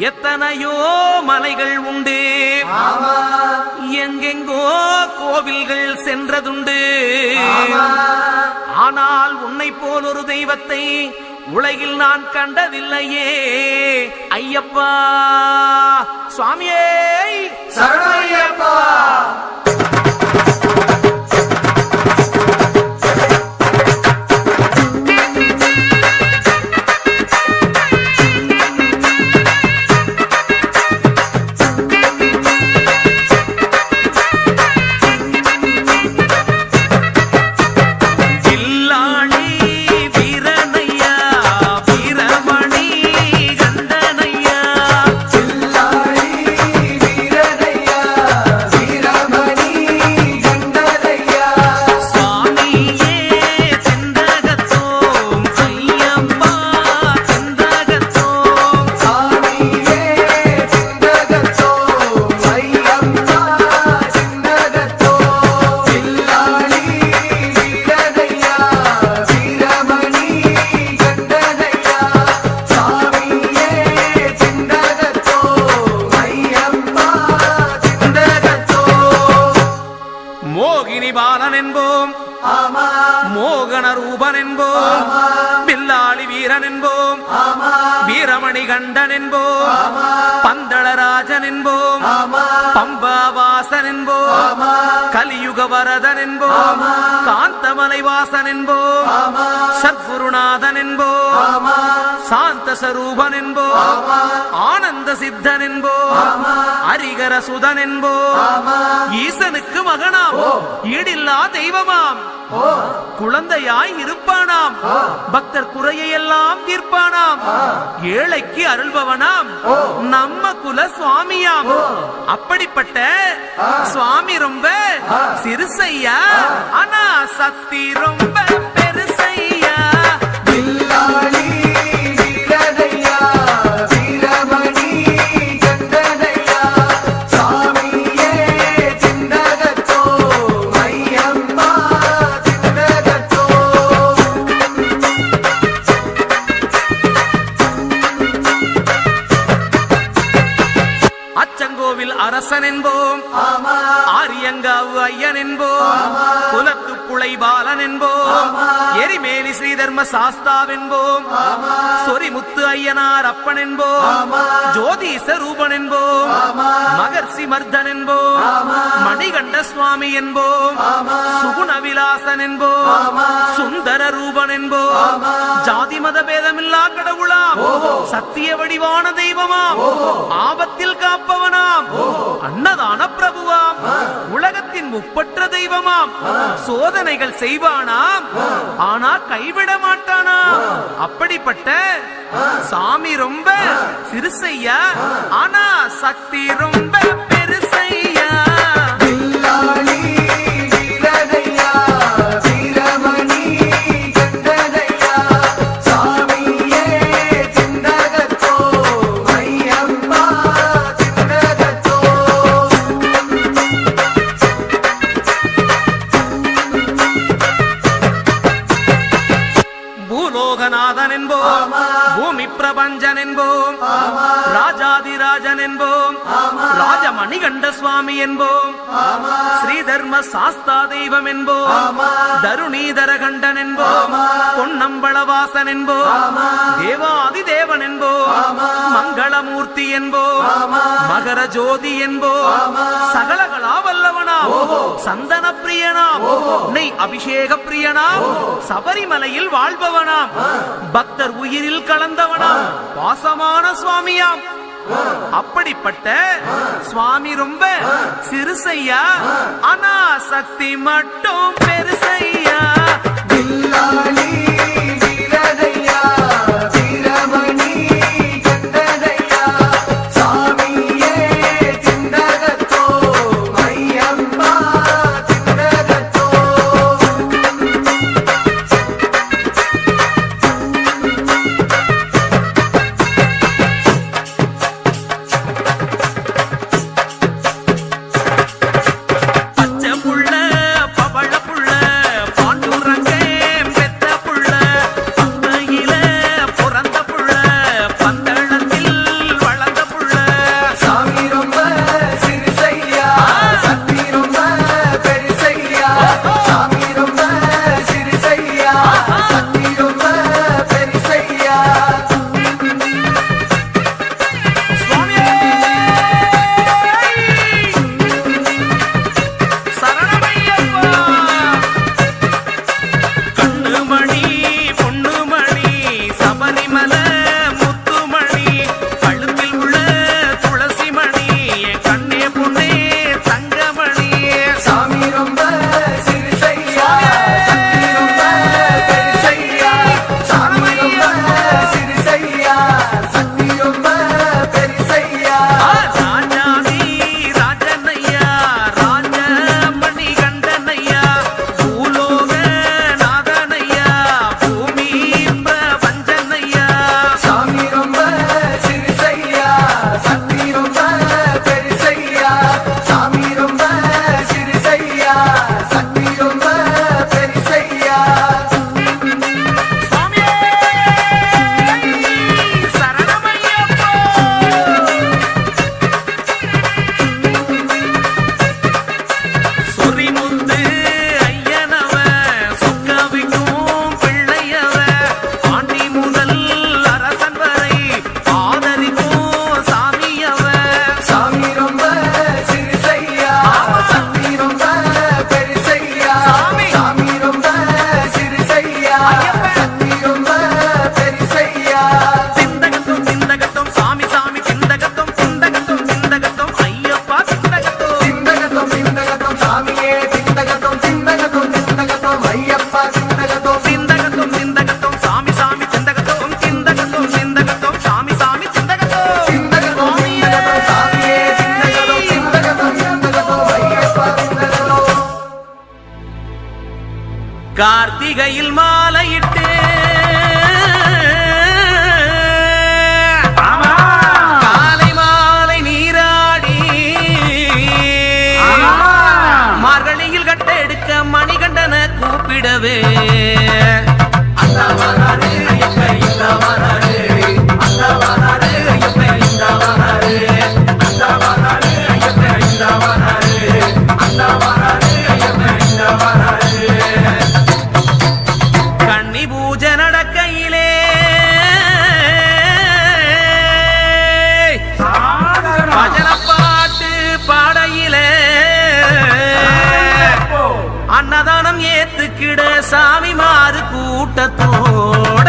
எத்தனையோ மலைகள் உண்டு, எங்கெங்கோ கோவில்கள் சென்றதுண்டு. ஆனால் உன்னை போல் ஒரு தெய்வத்தை உலகில் நான் கண்டதில்லையே ஐயப்பா. சுவாமியே சரணய்யப்பா. பாலன் என்போம், மோகன ரூபன் என்போம், பில்லாளி வீரன் என்போம், வீரமணி கண்டன் என்போம், பந்தளராஜன் என்போம், பம்பாவாசன் என்போம், கலியுக வரதன் என்போம், காந்தமலை வாசன் என்போம், சத்குருநாதன் என்போம், சாந்த சரூபன் என்போம், ஆனந்த சித்தன் என்போம், அரிகர சுதன் என்போம், ஈசனுக்கு மகனாம், ஈடில்லா தெய்வமாம், குழந்தையாய் இருப்பானாம், பக்தர் குறையெல்லாம் தீர்ப்பானாம், ஏழைக்கு அருள்பவனாம், நம்ம குல சுவாமியாம். அப்படிப்பட்ட சுவாமி ரொம்ப சிறுசையா, ஆனா சக்தி ரொம்ப பெருசையா. அரசன் என்போம், ஆரியங்காவு ஐயன் என்போம், குலத்து புலை பாலன் என்போம், எரிமேலி ஸ்ரீதர்ம சாஸ்தாவென்போம், சொரிமுத்து ஐயனார் அப்பன் என்போம், ஜோதிச ரூபன் என்போம், மகர்ஷி மர்தன் என்போம், மணிகண்ட சுவாமி என்போம், சுகுண விலாசன் என்போம், சுந்தர ரூபன் என்போம், ஜாதி மத பேதமில்லா கடவுளாம், சத்திய வடிவான தெய்வமாம், ஆபத்தில் காப்பவனாம், அன்னதான பிரபுவாம், உலகத்தின் முப்பற்ற தெய்வமாம், சோதனைகள் செய்வானாம், ஆனா கைவிட மாட்டானாம். அப்படிப்பட்ட சாமி ரொம்ப சிறுசையா, ஆனா சக்தி ரொம்ப பெருசையா. பூலோகநாதன் என்போம், பூமி பிரபஞ்சன் என்போம், ராஜாதிராஜன் என்போம், ராஜமணிகண்ட சுவாமி என்போம், ஸ்ரீதர்ம சாஸ்தா தெய்வம் என்போம், தருணீதர கண்டன் என்போம், பொன்னம்பளவாசன் என்போம், தேவாதி தேவன் என்போம், மங்களமூர்த்தி என்போம், மகர ஜோதி என்போம், சகலகலா வல்லவனாம், சந்தன பிரியனாம், நெய் அபிஷேக பிரியனாம், சபரிமலையில் வாழ்பவனாம், பக்தர் உயிரில் கலந்தவனாம், பாசமான சுவாமியாம். அப்படிப்பட்ட சுவாமி ரொம்ப சிறுசையா, ஆனா சக்தி மட்டும் பெருசையா. பச்சை புள்ள பவள புள்ள பாண்டுரங்கே பெத்த கார்த்திகையில் மாலையிட்டு காலை மாலை நீராடி மார்கழியில் கட்ட எடுக்க மணிகண்டன கூப்பிடவே கன்னி பூஜை நடக்கையிலே பஜன பாட்டு பாடையிலே அன்னதானம் ஏத்துக்கிட சாமி மாறு கூட்டத்தோட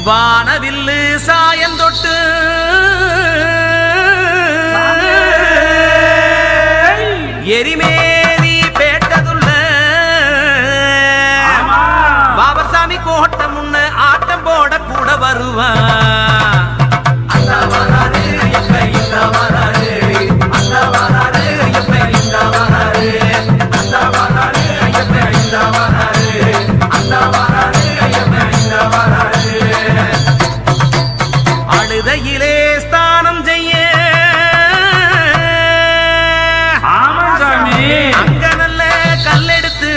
வானவில்லு சாயந்தொட்டு எரிமேரி பேட்டதுள்ள பாபர்சாமி கோட்டம் முன்ன ஆட்டம் போட கூட வருவா அழுதையிலே ஸ்தானம் செய்ய அங்க நல்ல கல்லெடுத்து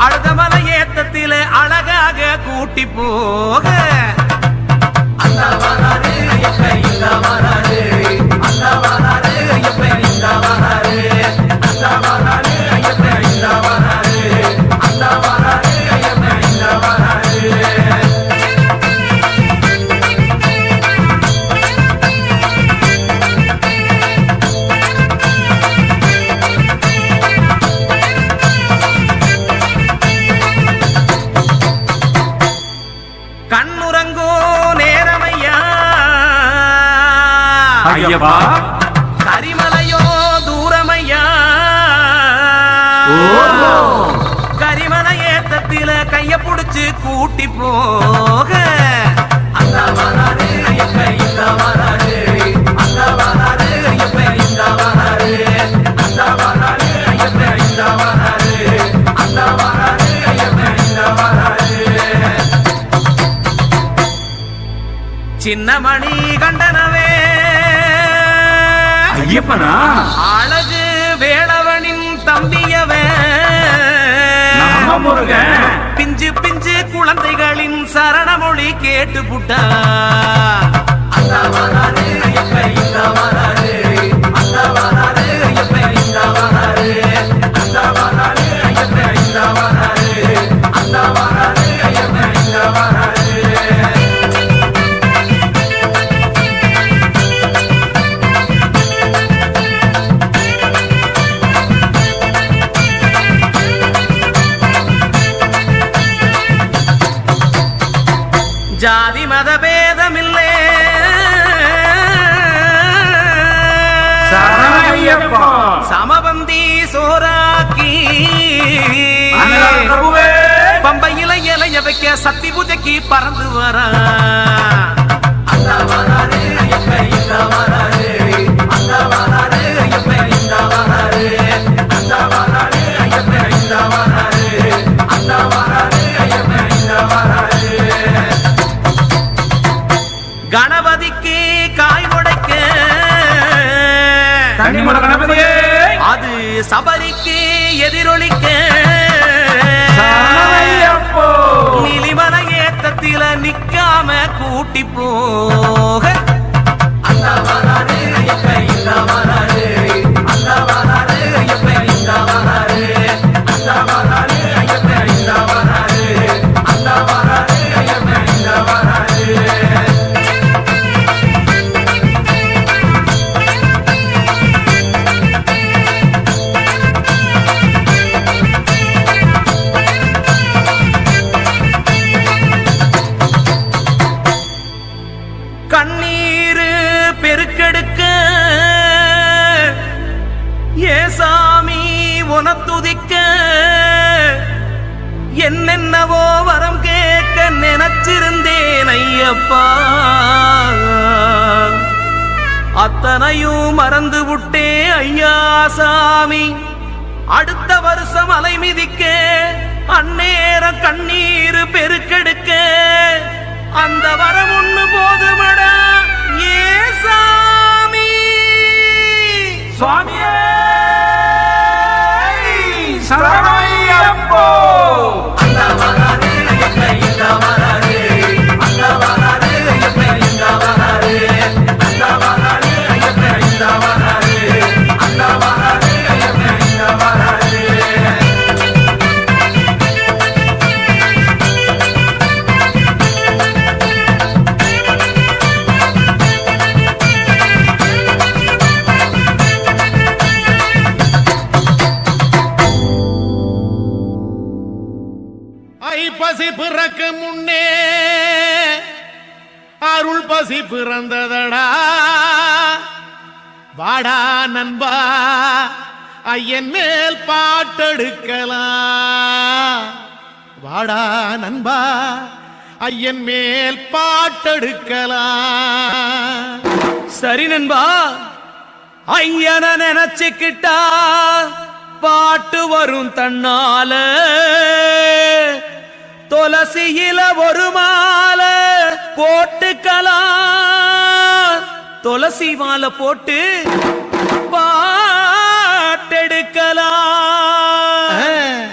அழுதமலை ஏத்தத்தில அழகாக கூட்டி போக கண்ணுறங்கோ நேரமையா ஐயப்பா கரிமலையோ தூரமையா கரிமலை ஏத்தத்தில கைய புடிச்சு கூட்டி போக சின்ன மணி கண்டனவே ஐயப்பனா அழகு வேளவனின் தம்பியவே பிஞ்சு பிஞ்சு குழந்தைகளின் சரணமொழி கேட்டு புட்டா ஜாதி மத பேதமில்லே சமபந்தி சோராக்கி பம்பையில இலைய வைக்க சக்தி பூஜைக்கு பறந்து வர கணபதிக்கு காய் உடைக்க அது சபரிக்கு எதிரொலிக்க நிலிமலை ஏத்தத்தில நிக்காம கூட்டி போக அப்பா அத்தனையும் மறந்து விட்டே ஐயா சாமி அடுத்த வருஷம் அலை மிதிக்க அந்நேரம் கண்ணீர் பெருக்கெடுக்க அந்த வரம் ஒண்ணு போதுமடா ஏ சாமி சுவாமியே சரணமையப்போ அந்த வராரே ஐயப்ப இந்த வராரே அந்த வராரே ஐயப்ப இந்த வராரே அந்த வராரே ஐயப்ப இந்த வராரே அந்த வராரே ஐயப்ப இந்த வராரே பசி பிறக்க முன்னே அருள் பசி பிறந்ததடா வாடா நண்பா ஐயன் மேல் பாட்டெடுக்கலாம் வாடா நண்பா ஐயன் மேல் பாட்டெடுக்கலாம் சரி நண்பா ஐயன நினைச்சுக்கிட்டா பாட்டு வரும் தன்னால துளசியில ஒரு மாலை போட்டுக்கலாம் துளசி மாலை போட்டு பாட்டெடுக்கலாம்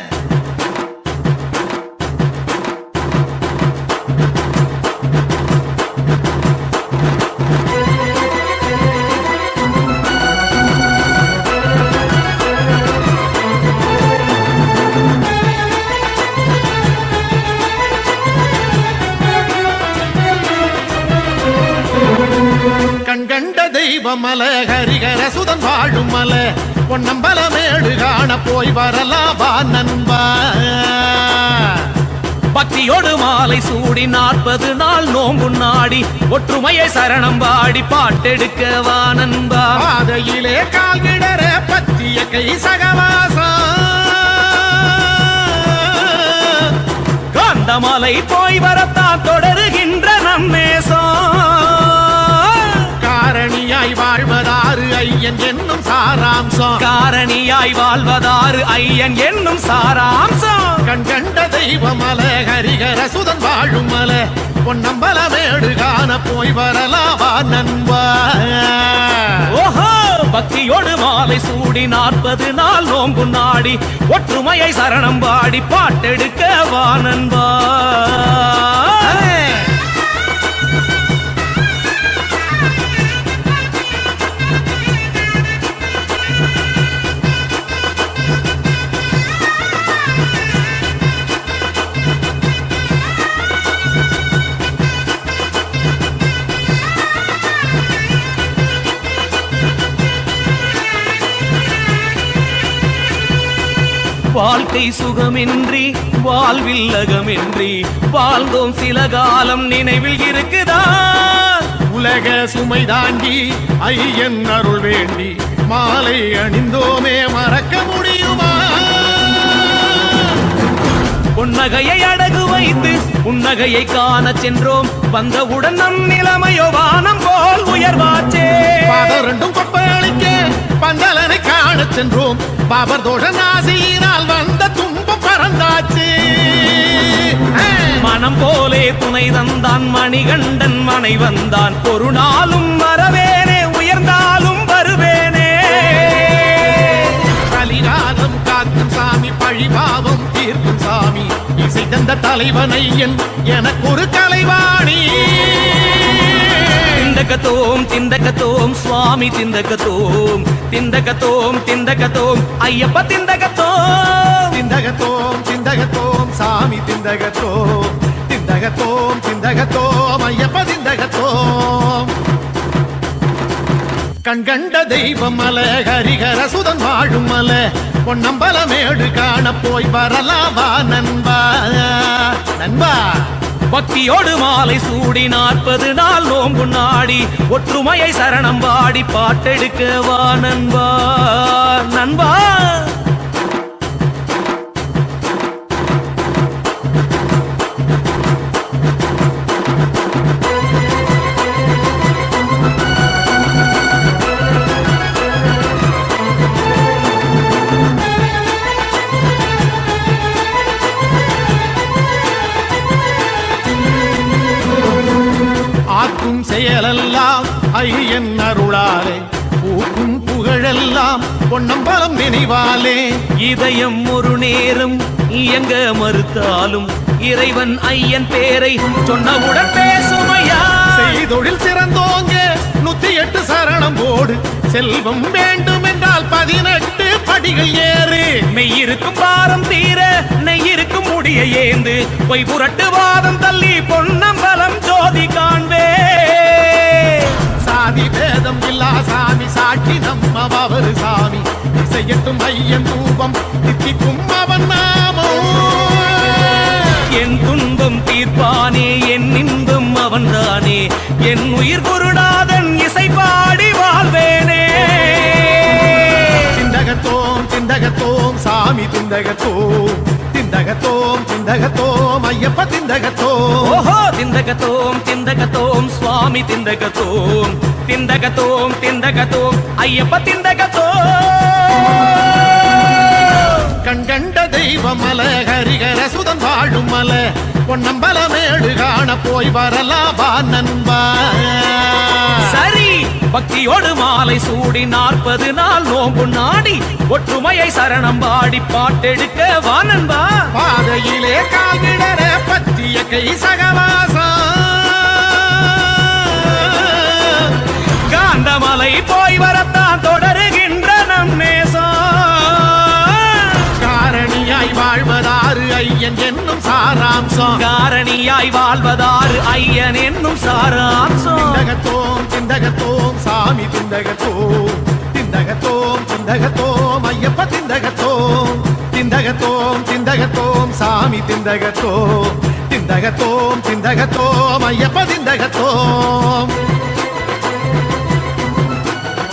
கண்கண்ட தெய்வமல ஹரிகர சுதன் வாழும் மல பொன்னம்பலமேடு காண போய் வரலாவா நண்பா பக்தியோடு மாலை சூடி 40 நாள் நோம்பு நாடி ஒற்றுமையை சரணம் பாடி பாட்டெடுக்கவா நண்பா பாதையிலே கால்கிடற பத்திய கை சகவாசம் காந்தமலை போய் வரத்தான் தொடருகின்ற நம்மேசம் காரணியாய் வாழ்வதாறு ஐயன் என்னும் சாராம்சம் காரணியாய் வாழ்வதாறு ஐயன் என்னும் சாராம்சம் கண்கண்ட தெய்வமல ஹரிகர சுதன் வாழும் மல பொன்னம்பலமேடு காண போய் வரலாவா நண்பா ஓஹோ பக்தியோடு மாலை சூடி 40 நாள் நோம்பு நாடி ஒற்றுமையை சரணம் பாடி பாட்டெடுக்கவா நண்பா வாழ்க்கை சுகமின்றி வாழ்வில்லகமின்றி வாழ்ந்தோம் சில காலம் நினைவில் இருக்குதா உலக சுமை தாண்டி ஐயன் அருள் வேண்டி மாலை அணிந்தோமே மறக்க முடியுமா புன்னகையை அடகு வைத்து புன்னகையை காண சென்றோம் வந்தவுடன் நம் நிலைமையோ வானம் போல் உயர்வாச்சே பாதரெண்டும் கொப்பளிக்க பந்தலனை காண சென்றோம் பாபர் தோஷ நாசியினால் வந்த துன்பம் பறந்தாச்சு மனம் போலே துணை தந்தான் மணிகண்டன் மனை வந்தான் ஒரு நாளும் வரவேனே உயர்ந்தாலும் வருவேனே கலிகாலம் காக்கும் சாமி பழிபாவம் தீர்க்கும் சாமி இசை தந்த தலைவனையன் எனக்கு ஒரு கலைவாணி திந்தகத்தோம் திந்தகத்தோம் சுவாமி திந்தகத்தோம் திந்தகத்தோம் திந்தகத்தோம் ஐயப்ப திந்தகத்தோம் திந்தகத்தோம் திந்தகத்தோம் சாமி திந்தகத்தோம் திந்தகத்தோம் திந்தகத்தோம் ஐயப்ப திந்தகத்தோம் கண்கண்ட தெய்வம் மல ஹரிகர சுதன் வாழும் மல பொன்னம்பலமேடு காண போய் வரலாவா நண்பா நண்பா பக்தியோடு மாலை சூடி 40 நாள் நோம்பு நாடி ஒற்றுமையை சரணம் பாடி பாட்டெடுக்கவா நண்பா நண்பா பார்க்கும் செயலெல்லாம் ஐயன் அருளாலே பூக்கும் புகழெல்லாம் பொன்னம்பலம் நினைவாலே இதயம் ஒரு நேரம் இயங்க மறுத்தாலும் இறைவன் ஐயன் பேரை சொன்னவுடன் பேசுமையா. செய்தொழில் சிறந்தோங்க 108 சரணம் போடு, செல்வம் வேண்டும் என்றால் 18 படிகள் ஏறு. மெய்யிருக்கும் பாரம் தீர நெய்யிருக்கும் முடிய ஏந்து பொய் புரட்டு வாதம் தள்ளி பொன்னம்பலம் ஜோதி காண்பே. சாதி பேதம் இல்லா சாமி சாட்சி நம்ம அவரு சாமி, செய்யட்டும் ஐயன் தூபம் தித்திக்கும் அவன் நாமம். என் துன்பம் தீர்ப்பானே என் இன்பம் அவன்தானே, என் உயிர் குருநாதன் இசை பாடி வாழ்வேனே. திண்டகத்தோம் திண்டகத்தோம் சாமி திண்டகத்தோம், திண்டகத்தோம் திண்டகத்தோம் ஐயப்ப திண்டகத்தோம். ஓஹோ திந்தகத்தோம் திந்தகத்தோம் சுவாமி திந்தகத்தோம், திந்தகத்தோம் திந்தகத்தோம் ஐயப்ப திந்தகத்தோம். கண்கண்ட தெய்வம் மல ஹரிகர சுதன் வாழும் மல, பொன்னம்பலமேடு காண போய் வரலாம் வா நண்பா. சரி பக்தியோடு மாலை சூடி 40 நாள் நோம்பு நாடி ஒற்றுமையை சரணம் பாடி பாட்டெடுக்க வா நண்பா. பாதையிலே கால்கிடர பற்றிய கை சகவாசம், காந்தமலை போய் வரத்தான் தொடருகின்ற நம் நேசம். காரணியாய் வாழ்வதாறு ஐயன் என்னும் சாராம்சம், காரணியாய் வாழ்வதாறு ஐயன் என்னும் சாராம்சம். திண்டகத்தோம் திண்டகத்தோம் சாமி திண்டகத்தோம், திண்டகத்தோம் திண்டகத்தோம் ஐயப்ப திண்டகத்தோம், திண்டகத்தோம் திண்டகத்தோம் சாமி திண்டகத்தோம், திண்டகத்தோம் திண்டகத்தோம் ஐயப்ப திண்டகத்தோம்.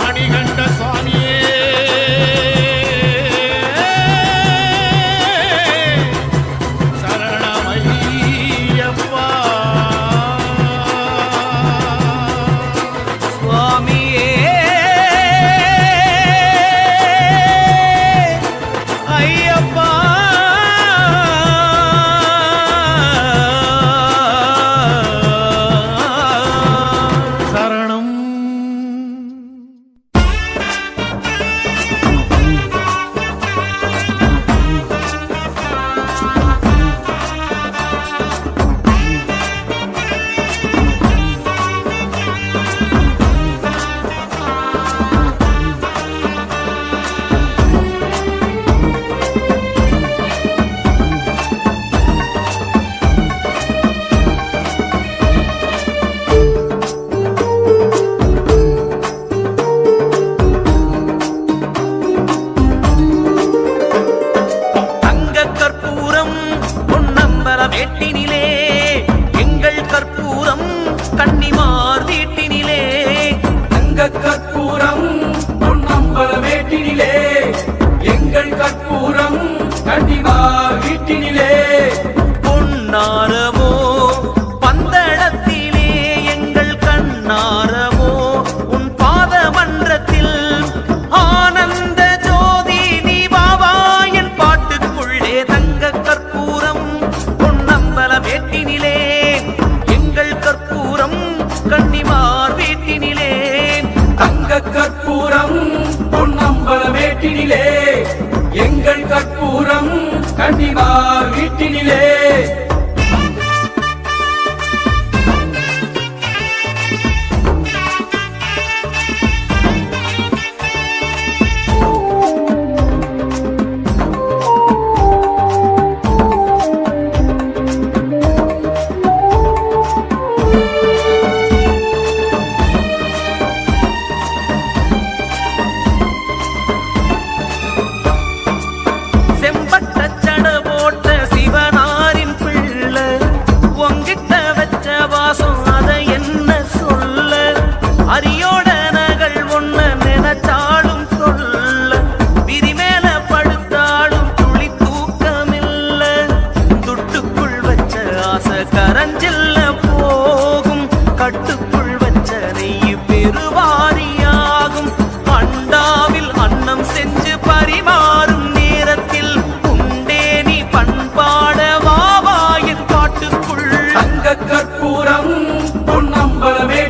மணிகண்ட சுவாமியே சரணமையப்பா. சுவாமியே ஐயப்பா. சரணம். தங்க கற்பூரம் பொன்னம்பல வேட்டினிலே எங்கள் கற்பூரம் கன்னிமார் வீட்டினிலே. தங்க கற்பூரம் பொன்னம்பல மேட்டினிலே, எங்கள் கற்பூரம் கண்டிவார் வீட்டினிலே. பொன்னாரமோ பந்தளத்திலே எங்கள் கண்ணாரமோ உன் பாத மன்றத்தில் ஆனந்த ஜோதி நீ பாபா என் பாட்டுக்குள்ளே. தங்க கற்பூரம் பொன்னம்பல வேட்டினிலே எங்கள் கற்பூரம் கன்னிமார் வீட்டினிலே. தங்க கற்பூரம் பொன்னம்பல மேட்டினிலே, எங்கள் கற்பூரம் கண்டிவார் வீட்டினிலே. செம்பட்ட சட போட்ட சிவனா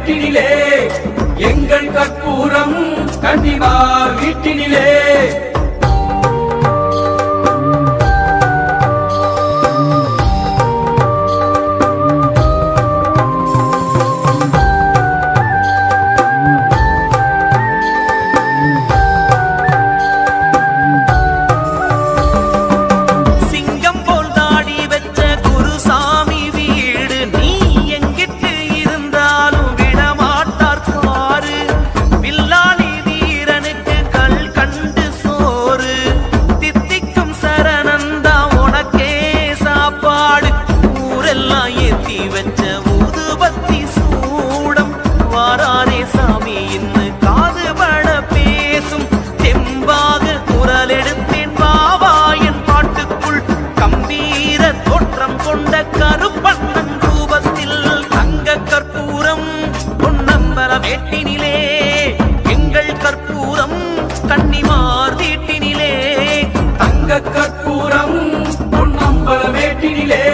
மேட்டினிலே எங்கள் கற்பூரம் கன்னிமார் வீட்டினிலே கற்பூரம் பொன்னம்பல மேட்டினிலே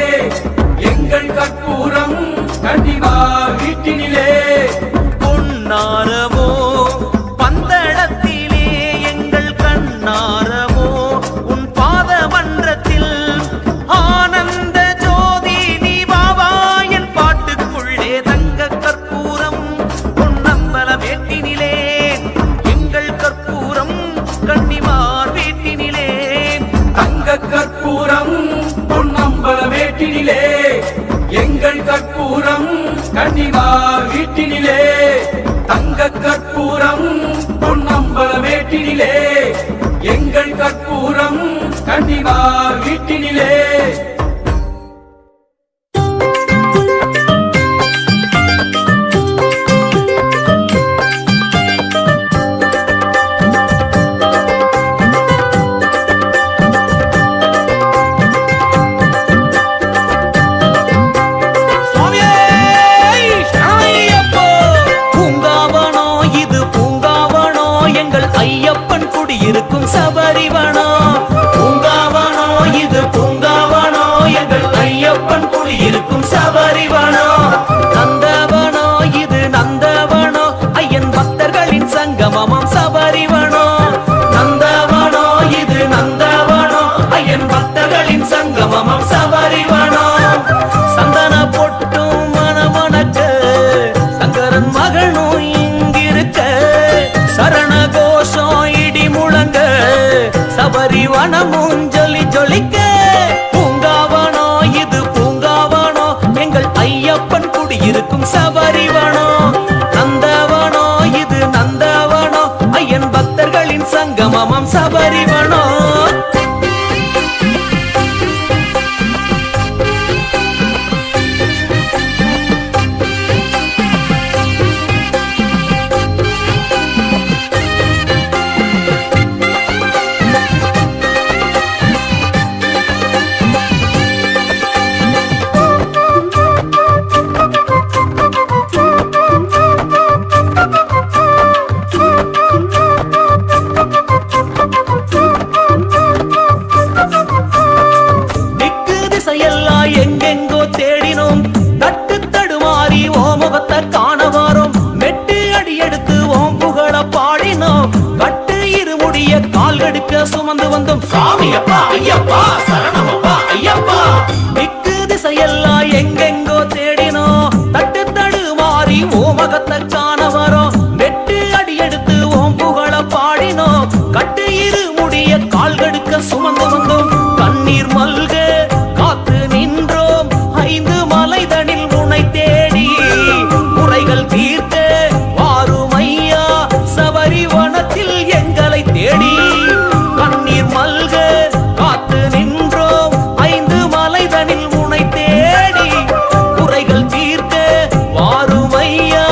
எங்கள் கற்பூரம் கன்னிமார் வீட்டினிலே பொன்னாரமோ பந்தளத்திலே எங்கள் கண்ணாரமோ உன் பாத மன்றத்தில் ஆனந்த ஜோதி நீ பாபா என் பாட்டுக்குள்ளே தங்க கற்பூரம் பொன்னம்பல மேட்டினிலே எங்கள் கற்பூரம் கன்னிமார் வீட்டினிலே கற்பூரம் பொன்னம்பல மேட்டினிலே எங்கள் கற்பூரம் கன்னிமார் வீட்டினிலே தங்க கற்பூரம் பொன்னம்பல மேட்டினிலே எங்கள் கற்பூரம் கன்னிமார் வீட்டினிலே இருக்கும் சபரிவனோ பூங்காவனோ இது பூங்காவனோ எங்கள் ஐயப்பன் குடி இருக்கும் சபரிவனோ நந்தவனோ இது நந்தவனோ ஐயன் பக்தர்களின் சங்கமம் சபரிவனோ நந்தவனோ இது நந்தவனோ ஐயன் பக்தர்களின் சங்கமம் சபரிவனோ சந்தன பொட்டும் மனமனக்க சங்கரன் மகனும் இங்கிருக்க சரண கோஷம் முழங்க சபரிவனமும் ஜொலி ஜொலிக்க பூங்காவனோ இது பூங்காவனோ எங்கள் ஐயப்பன் குடியிருக்கும் சபரிவனோ நந்தவனோ இது நந்தவனோ ஐயன் பக்தர்களின் சங்கமம் சபரிவனோ எங்கெங்கோ தேடினோம் தட்டு தடுமாறி ஓமுகத்தை காண வரோம் மெட்டு அடி எடுத்து ஓம் புகழ பாடினோம் கட்டு இருமுடிய கால் எடுக்க சுமந்து வந்தோம் சாமியப்பா ஐயப்பா சரணமப்பா ஐயப்பா திக்கு திசையெல்லாம் எங்கெங்கோ தேடினோம் தட்டு தடுமாறி ஓமுகத்தை காண வரோம் மெட்டு அடி எடுத்து ஓம் புகழ பாடினோம் கட்டு இருமுடிய கால் எடுக்க சுமந்து வந்தோம் கண்ணீர் மல்க காத்து நின்றோம் 5 மலைதனில் உன்னை தேடி முறைகள் தீர்க்க வாரும் ஐயா சபரிவனத்தில் எங்களை தேடி கண்ணீர் மல்க காத்து நின்றோம் 5 மலைதனில் உன்னை தேடி குறைகள் தீர்க்க வாரும் ஐயா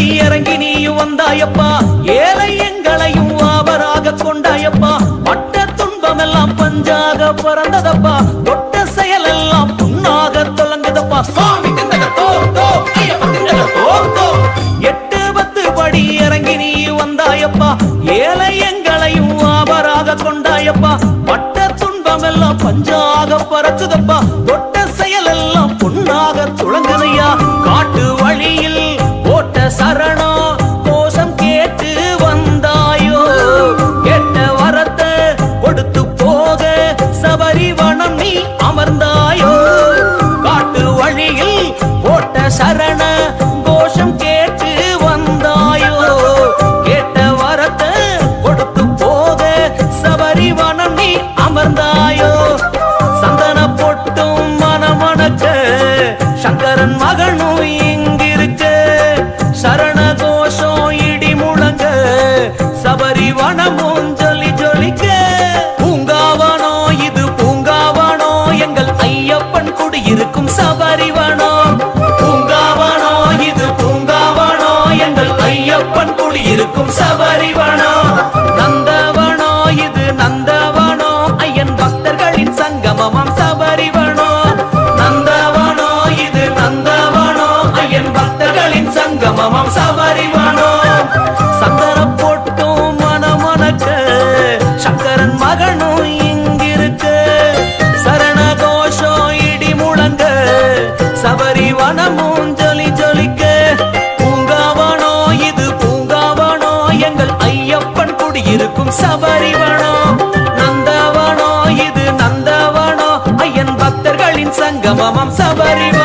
படி இறங்கி நீயும் வந்தாயப்பா ஏழை எங்களையும் ஆவராக கொண்டாயப்பா பட்ட துன்பம் எல்லாம் பஞ்சாக பறந்ததப்பா தொட்ட செயல் எல்லாம் புண்ணாக தொலங்குதப்பா சுவாமி எட்டு பத்து படி இறங்கி நீ வந்தாயப்பா ஏழை எங்களையும் ஆவராக கொண்டாயப்பா பட்ட துன்பம் எல்லாம் பஞ்சாக பறக்குதப்பா தொட்ட செயல் எல்லாம் பொன்னாக துளங்குதையா காட்டு வழியில் போட்ட சரணம் கோஷம் கேட்டு வந்தாயோ கேட்ட வரத்தை கொடுத்து போக சபரிவனம் நீ அமர்ந்தாயோ காட்டு வழியில் போட்ட சரண கோஷம் கேட்டு வந்தாயோ கேட்ட வரத்தை கொடுத்து போக சபரிவனம் நீ அமர்ந்தாயோ சந்தன பொட்டும் மனமணக்க சங்கரன் மகனும் இங்கிருக்க சரண கோஷம் இடி முழங்க சபரிவனமும் ஜொலி ஜொலிக்க பூங்காவனோ இது பூங்காவனோ எங்கள் ஐயப்பன் குடியிருக்கும் சபரிவனோ பூங்காவனோ இது பூங்காவனோ எங்கள் ஐயப்பன் குடியிருக்கும் சபரிவனோ நந்தவனோ இது நந்தவனோ ஐயன் பக்தர்களின் சங்கமம் சபரிவனோ நந்தவனோ இது நந்தவனோ ஐயன் பக்தர்களின் சங்கமம் சபரிவனோ சந்தன போட்டும் மனமணக்க சங்கரன் மகனும் இங்கிருக்க சரண கோஷம் இடி முழங்க சபரிவனமும் ஜொலி ஜொலிக்க பூங்காவனோ இது பூங்காவனோ எங்கள் ஐயப்பன் குடியிருக்கும் சபரிவனோ நந்தவனோ இது நந்தவனோ ஐயன் பக்தர்களின் சங்கமம் சபரிவனோ